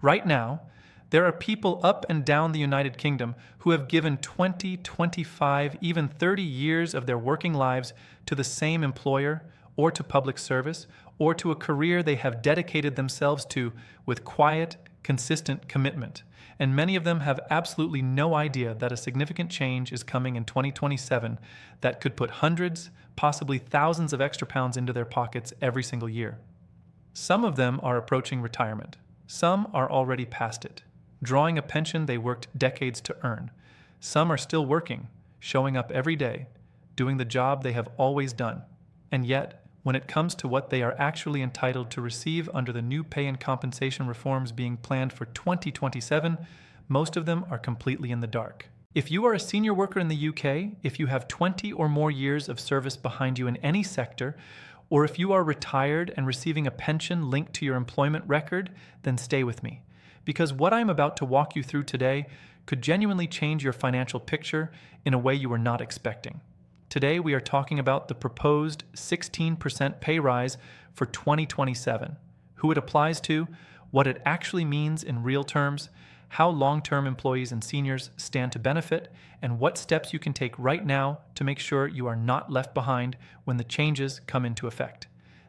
Right now, there are people up and down the United Kingdom who have given 20, 25, even 30 years of their working lives to the same employer, or to public service, or to a career they have dedicated themselves to with quiet, consistent commitment. And many of them have absolutely no idea that a significant change is coming in 2027 that could put hundreds, possibly thousands of extra pounds into their pockets every single year. Some of them are approaching retirement. Some are already past it, drawing a pension they worked decades to earn. Some are still working, showing up every day, doing the job they have always done. And yet, when it comes to what they are actually entitled to receive under the new pay and compensation reforms being planned for 2027, most of them are completely in the dark. If you are a senior worker in the UK, if you have 20 or more years of service behind you in any sector, or if you are retired and receiving a pension linked to your employment record, then stay with me. Because what I'm about to walk you through today could genuinely change your financial picture in a way you were not expecting. Today, we are talking about the proposed 16% pay rise for 2027, who it applies to, what it actually means in real terms, how long-term employees and seniors stand to benefit, and what steps you can take right now to make sure you are not left behind when the changes come into effect.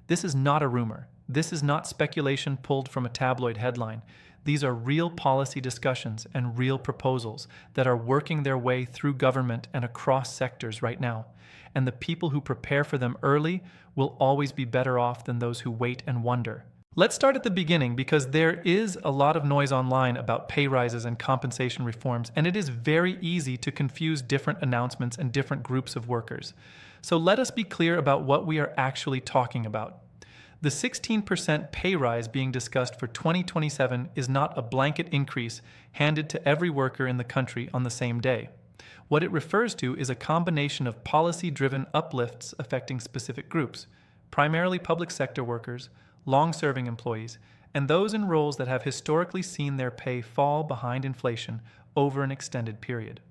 This is not a rumor. This is not speculation pulled from a tabloid headline. These are real policy discussions and real proposals that are working their way through government and across sectors right now. And the people who prepare for them early will always be better off than those who wait and wonder. Let's start at the beginning because there is a lot of noise online about pay rises and compensation reforms, and it is very easy to confuse different announcements and different groups of workers. So let us be clear about what we are actually talking about. The 16% pay rise being discussed for 2027 is not a blanket increase handed to every worker in the country on the same day. What it refers to is a combination of policy-driven uplifts affecting specific groups, primarily public sector workers, long-serving employees, and those in roles that have historically seen their pay fall behind inflation over an extended period.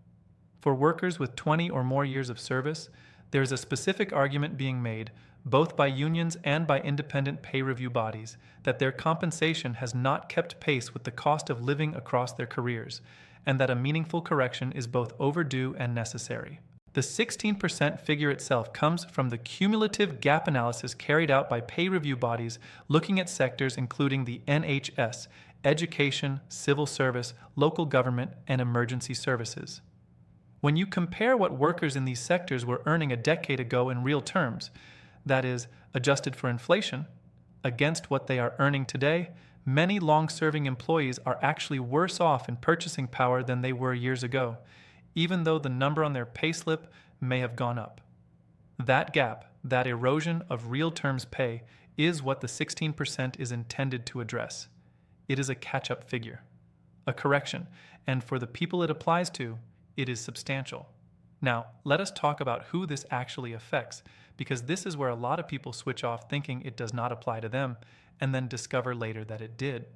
For workers with 20 or more years of service, there is a specific argument being made, both by unions and by independent pay review bodies, that their compensation has not kept pace with the cost of living across their careers, and that a meaningful correction is both overdue and necessary. The 16% figure itself comes from the cumulative gap analysis carried out by pay review bodies looking at sectors including the NHS, education, civil service, local government, and emergency services. When you compare what workers in these sectors were earning a decade ago in real terms, that is, adjusted for inflation, against what they are earning today, many long-serving employees are actually worse off in purchasing power than they were years ago, even though the number on their payslip may have gone up. That gap, that erosion of real terms pay, is what the 16% is intended to address. It is a catch-up figure, a correction, and for the people it applies to, it is substantial. Now, let us talk about who this actually affects, because this is where a lot of people switch off thinking it does not apply to them, and then discover later that it did.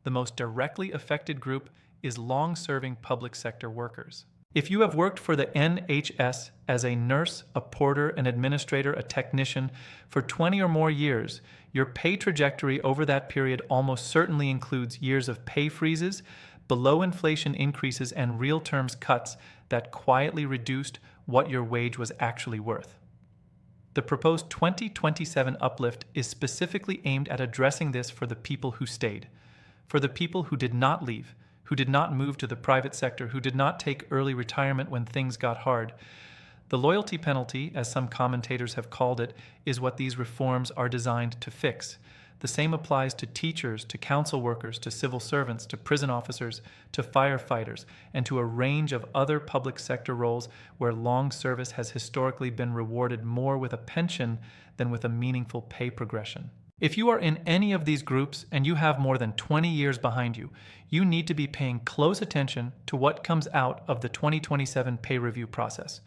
The most directly affected group is long-serving public sector workers. If you have worked for the NHS as a nurse, a porter, an administrator, a technician for 20 or more years, your pay trajectory over that period almost certainly includes years of pay freezes, below inflation increases, and real terms cuts that quietly reduced what your wage was actually worth. The proposed 2027 uplift is specifically aimed at addressing this for the people who stayed, for the people who did not leave, who did not move to the private sector, who did not take early retirement when things got hard. The loyalty penalty, as some commentators have called it, is what these reforms are designed to fix. The same applies to teachers, to council workers, to civil servants, to prison officers, to firefighters, and to a range of other public sector roles where long service has historically been rewarded more with a pension than with a meaningful pay progression. If you are in any of these groups and you have more than 20 years behind you, you need to be paying close attention to what comes out of the 2027 pay review process.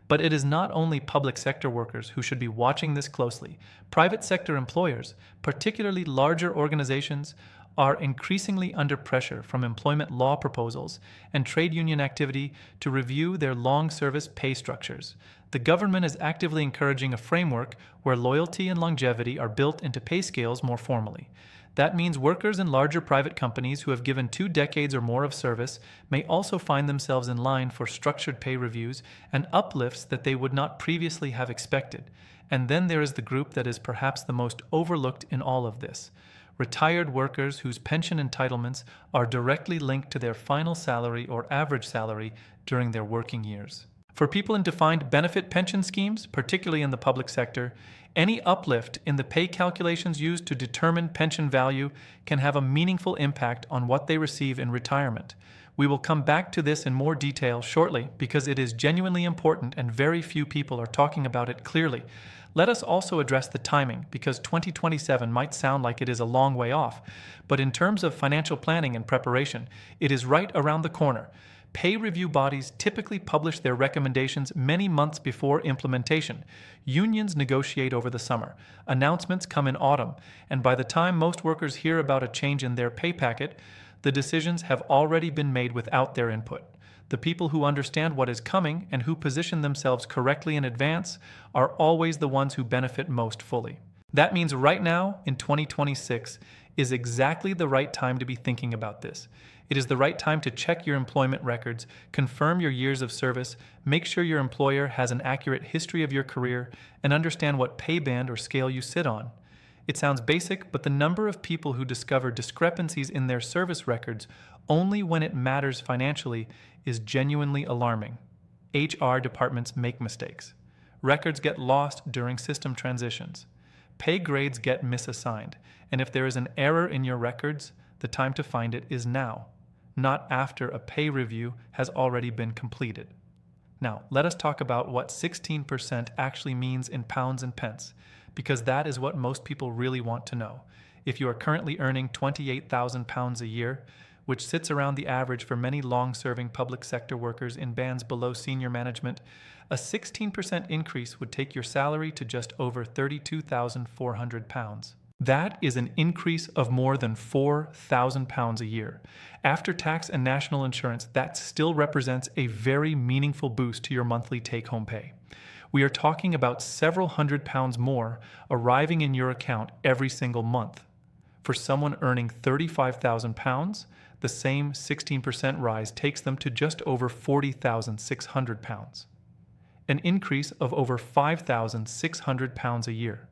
But it is not only public sector workers who should be watching this closely. Private sector employers, particularly larger organizations, are increasingly under pressure from employment law proposals and trade union activity to review their long-service pay structures. The government is actively encouraging a framework where loyalty and longevity are built into pay scales more formally. That means workers in larger private companies who have given 2 decades or more of service may also find themselves in line for structured pay reviews and uplifts that they would not previously have expected. And then there is the group that is perhaps the most overlooked in all of this: retired workers whose pension entitlements are directly linked to their final salary or average salary during their working years. For people in defined benefit pension schemes, particularly in the public sector, any uplift in the pay calculations used to determine pension value can have a meaningful impact on what they receive in retirement. We will come back to this in more detail shortly because it is genuinely important and very few people are talking about it clearly. Let us also address the timing, because 2027 might sound like it is a long way off, but in terms of financial planning and preparation, it is right around the corner. Pay review bodies typically publish their recommendations many months before implementation. Unions negotiate over the summer. Announcements come in autumn, and by the time most workers hear about a change in their pay packet, the decisions have already been made without their input. The people who understand what is coming and who position themselves correctly in advance are always the ones who benefit most fully. That means right now, in 2026, is exactly the right time to be thinking about this. It is the right time to check your employment records, confirm your years of service, make sure your employer has an accurate history of your career, and understand what pay band or scale you sit on. It sounds basic, but the number of people who discover discrepancies in their service records only when it matters financially is genuinely alarming. HR departments make mistakes. Records get lost during system transitions. Pay grades get misassigned, and if there is an error in your records, the time to find it is now, not after a pay review has already been completed. Now, let us talk about what 16% actually means in pounds and pence, because that is what most people really want to know. If you are currently earning £28,000 a year, which sits around the average for many long-serving public sector workers in bands below senior management, a 16% increase would take your salary to just over £32,400. That is an increase of more than £4,000 a year. After tax and national insurance, that still represents a very meaningful boost to your monthly take-home pay. We are talking about several £100 more arriving in your account every single month. For someone earning £35,000, the same 16% rise takes them to just over £40,600, an increase of over £5,600 a year.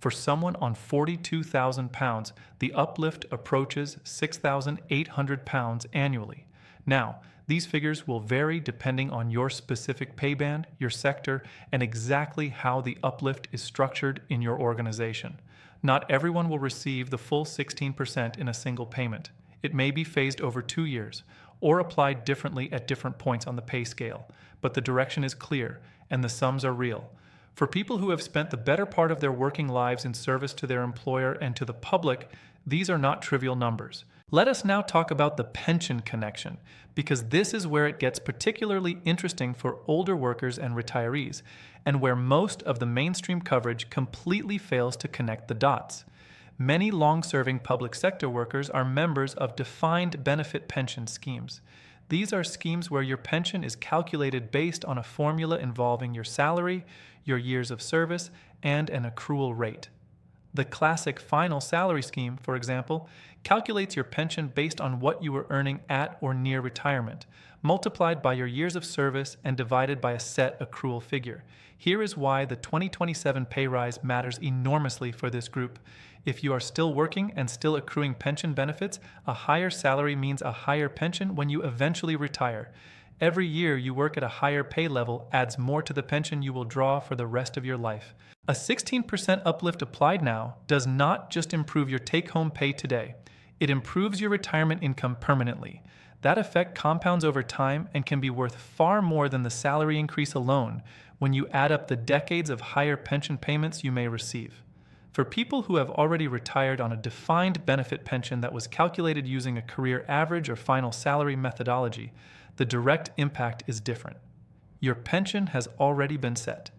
For someone on £42,000, the uplift approaches £6,800 annually. Now, these figures will vary depending on your specific pay band, your sector, and exactly how the uplift is structured in your organization. Not everyone will receive the full 16% in a single payment. It may be phased over 2 years, or applied differently at different points on the pay scale, but the direction is clear, and the sums are real. For people who have spent the better part of their working lives in service to their employer and to the public, these are not trivial numbers. Let us now talk about the pension connection, because this is where it gets particularly interesting for older workers and retirees, and where most of the mainstream coverage completely fails to connect the dots. Many long-serving public sector workers are members of defined benefit pension schemes. These are schemes where your pension is calculated based on a formula involving your salary, your years of service, and an accrual rate. The classic final salary scheme, for example, calculates your pension based on what you were earning at or near retirement, multiplied by your years of service and divided by a set accrual figure. Here is why the 2027 pay rise matters enormously for this group. If you are still working and still accruing pension benefits, a higher salary means a higher pension when you eventually retire. Every year you work at a higher pay level adds more to the pension you will draw for the rest of your life. A 16% uplift applied now does not just improve your take-home pay today. It improves your retirement income permanently. That effect compounds over time and can be worth far more than the salary increase alone when you add up the decades of higher pension payments you may receive. For people who have already retired on a defined benefit pension that was calculated using a career average or final salary methodology, the direct impact is different. Your pension has already been set.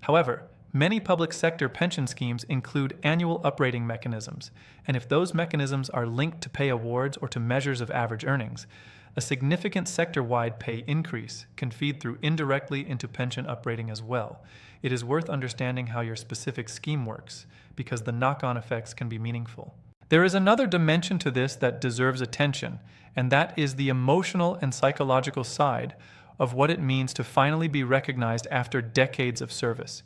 However, many public sector pension schemes include annual uprating mechanisms, and if those mechanisms are linked to pay awards or to measures of average earnings, a significant sector-wide pay increase can feed through indirectly into pension uprating as well. It is worth understanding how your specific scheme works, because the knock-on effects can be meaningful. There is another dimension to this that deserves attention, and that is the emotional and psychological side of what it means to finally be recognized after decades of service.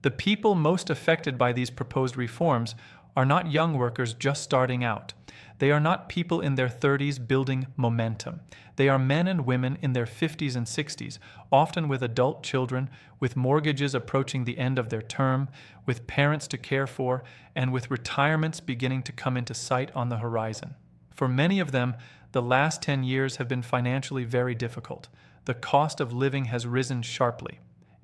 The people most affected by these proposed reforms are not young workers just starting out. They are not people in their 30s building momentum. They are men and women in their 50s and 60s, often with adult children, with mortgages approaching the end of their term, with parents to care for, and with retirements beginning to come into sight on the horizon. For many of them, the last 10 years have been financially very difficult. The cost of living has risen sharply.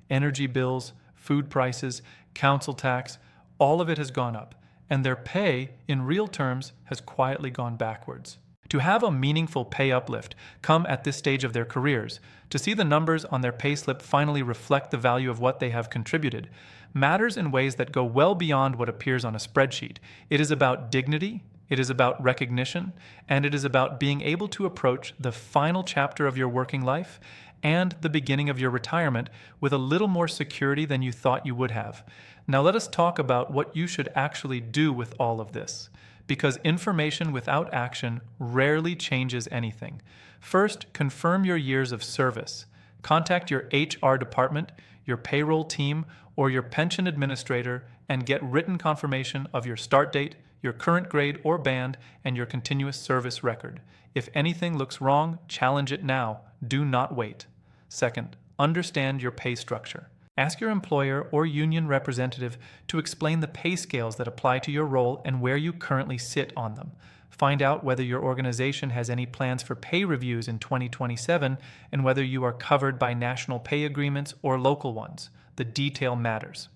Energy bills, food prices, council tax, all of it has gone up, and their pay, in real terms, has quietly gone backwards. To have a meaningful pay uplift come at this stage of their careers, to see the numbers on their payslip finally reflect the value of what they have contributed, matters in ways that go well beyond what appears on a spreadsheet. It is about dignity, it is about recognition, and it is about being able to approach the final chapter of your working life and the beginning of your retirement with a little more security than you thought you would have. Now let us talk about what you should actually do with all of this, because information without action rarely changes anything. First, confirm your years of service. Contact your HR department, your payroll team, or your pension administrator and get written confirmation of your start date, your current grade or band, and your continuous service record. If anything looks wrong, challenge it now. Do not wait. Second, understand your pay structure. Ask your employer or union representative to explain the pay scales that apply to your role and where you currently sit on them. Find out whether your organization has any plans for pay reviews in 2027 and whether you are covered by national pay agreements or local ones. The detail matters.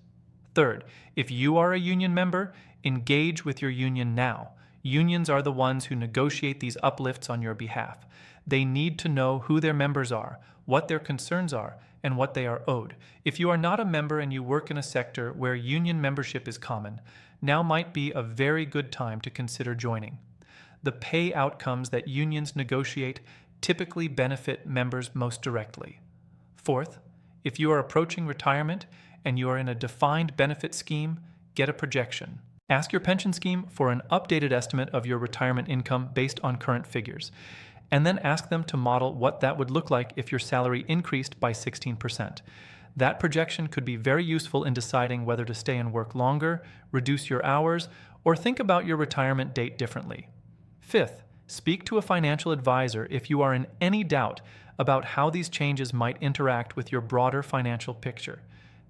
Third, if you are a union member, engage with your union now. Unions are the ones who negotiate these uplifts on your behalf. They need to know who their members are, what their concerns are, and what they are owed. If you are not a member and you work in a sector where union membership is common, now might be a very good time to consider joining. The pay outcomes that unions negotiate typically benefit members most directly. Fourth, if you are approaching retirement and you are in a defined benefit scheme, get a projection. Ask your pension scheme for an updated estimate of your retirement income based on current figures, and then ask them to model what that would look like if your salary increased by 16%. That projection could be very useful in deciding whether to stay and work longer, reduce your hours, or think about your retirement date differently. Fifth, speak to a financial advisor if you are in any doubt about how these changes might interact with your broader financial picture.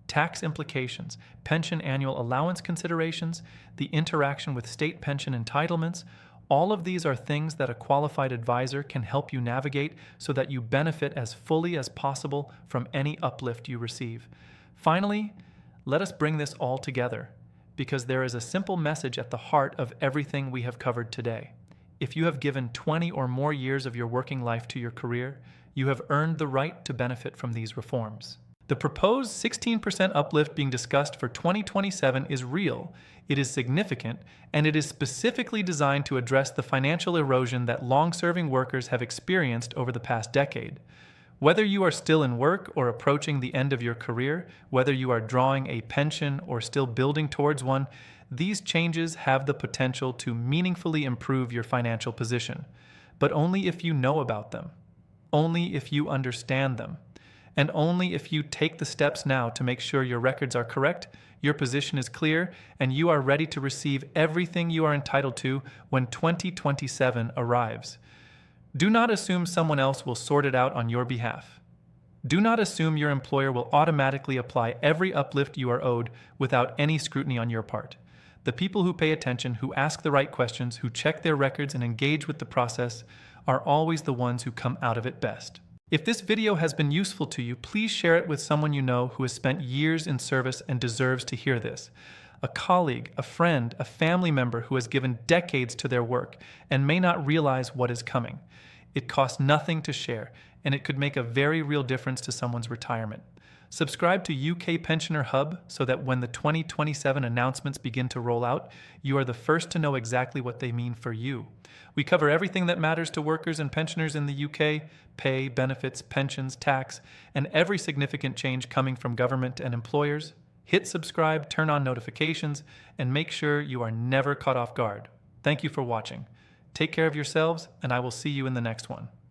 Tax implications, pension annual allowance considerations, the interaction with state pension entitlements, all of these are things that a qualified advisor can help you navigate so that you benefit as fully as possible from any uplift you receive. Finally, let us bring this all together, because there is a simple message at the heart of everything we have covered today. If you have given 20 or more years of your working life to your career, you have earned the right to benefit from these reforms. The proposed 16% uplift being discussed for 2027 is real, it is significant, and it is specifically designed to address the financial erosion that long-serving workers have experienced over the past decade. Whether you are still in work or approaching the end of your career, whether you are drawing a pension or still building towards one, these changes have the potential to meaningfully improve your financial position, but only if you know about them, only if you understand them. And only if you take the steps now to make sure your records are correct, your position is clear, and you are ready to receive everything you are entitled to when 2027 arrives. Do not assume someone else will sort it out on your behalf. Do not assume your employer will automatically apply every uplift you are owed without any scrutiny on your part. The people who pay attention, who ask the right questions, who check their records and engage with the process, are always the ones who come out of it best. If this video has been useful to you, please share it with someone you know who has spent years in service and deserves to hear this. A colleague, a friend, a family member who has given decades to their work and may not realize what is coming. It costs nothing to share, and it could make a very real difference to someone's retirement. Subscribe to UK Pensioner Hub so that when the 2027 announcements begin to roll out, you are the first to know exactly what they mean for you. We cover everything that matters to workers and pensioners in the UK: pay, benefits, pensions, tax, and every significant change coming from government and employers. Hit subscribe, turn on notifications, and make sure you are never caught off guard. Thank you for watching. Take care of yourselves, and I will see you in the next one.